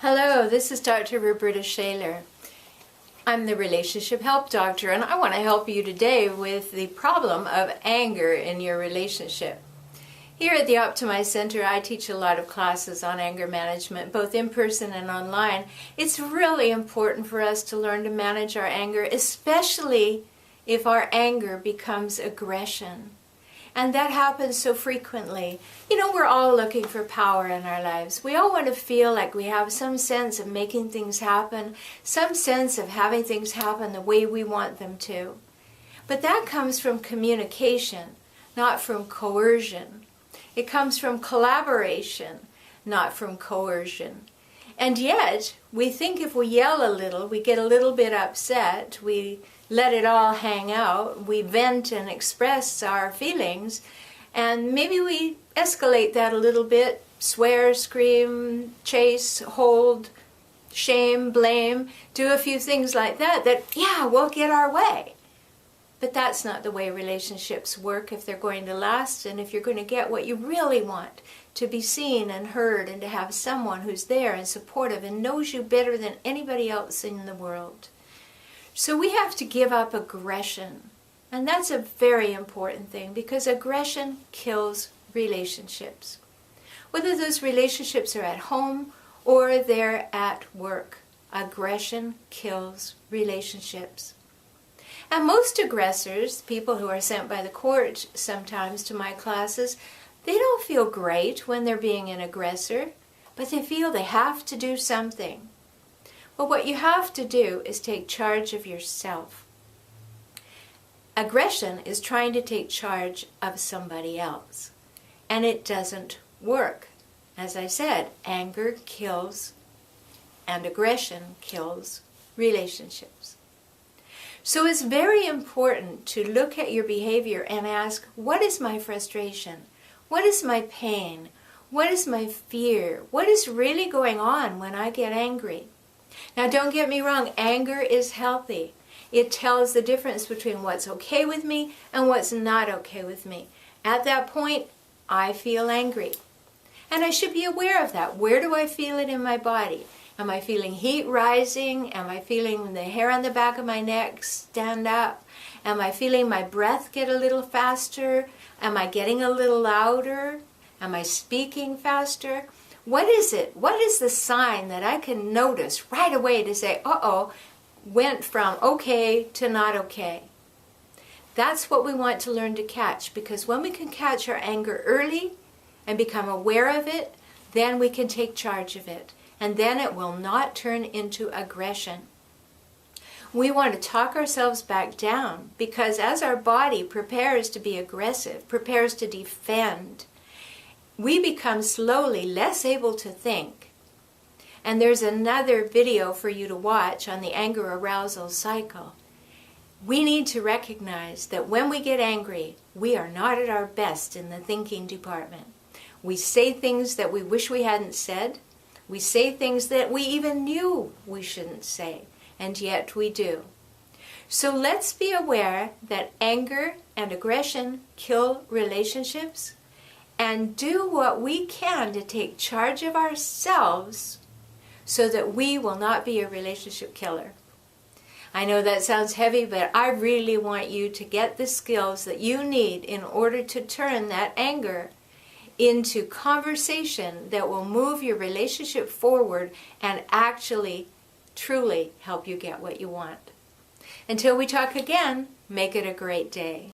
Hello, this is Dr. Rhoberta Shaler. I'm the Relationship Help Doctor, and I want to help you today with the problem of anger in your relationship. Here at the Optimize Center, I teach a lot of classes on anger management, both in person and online. It's really important for us to learn to manage our anger, especially if our anger becomes aggression. And that happens so frequently. You know, we're all looking for power in our lives. We all want to feel like we have some sense of making things happen, some sense of having things happen the way we want them to. But that comes from communication, not from coercion. It comes from collaboration, not from coercion. And yet, we think if we yell a little, we get a little bit upset, we let it all hang out, we vent and express our feelings, and maybe we escalate that a little bit, swear, scream, chase, hold, shame, blame, do a few things like that, we'll get our way. But that's not the way relationships work if they're going to last, and if you're going to get what you really want, to be seen and heard, and to have someone who's there and supportive and knows you better than anybody else in the world. So we have to give up aggression. And that's a very important thing, because aggression kills relationships. Whether those relationships are at home or they're at work, aggression kills relationships. And most aggressors, people who are sent by the court sometimes to my classes, they don't feel great when they're being an aggressor, but they feel they have to do something. Well, what you have to do is take charge of yourself. Aggression is trying to take charge of somebody else, and it doesn't work. As I said, anger kills, and aggression kills relationships. So it's very important to look at your behavior and ask, what is my frustration? What is my pain? What is my fear? What is really going on when I get angry? Now, don't get me wrong, anger is healthy. It tells the difference between what's okay with me and what's not okay with me. At that point, I feel angry. And I should be aware of that. Where do I feel it in my body? Am I feeling heat rising? Am I feeling the hair on the back of my neck stand up? Am I feeling my breath get a little faster? Am I getting a little louder? Am I speaking faster? What is it? What is the sign that I can notice right away to say, uh-oh, went from okay to not okay? That's what we want to learn to catch, because when we can catch our anger early and become aware of it, then we can take charge of it. And then it will not turn into aggression. We want to talk ourselves back down, because as our body prepares to be aggressive, prepares to defend, we become slowly less able to think. And there's another video for you to watch on the anger arousal cycle. We need to recognize that when we get angry, we are not at our best in the thinking department. We say things that we wish we hadn't said. We say things that we even knew we shouldn't say, and yet we do. So let's be aware that anger and aggression kill relationships, and do what we can to take charge of ourselves so that we will not be a relationship killer. I know that sounds heavy, but I really want you to get the skills that you need in order to turn that anger into conversation that will move your relationship forward and actually, truly help you get what you want. Until we talk again, make it a great day.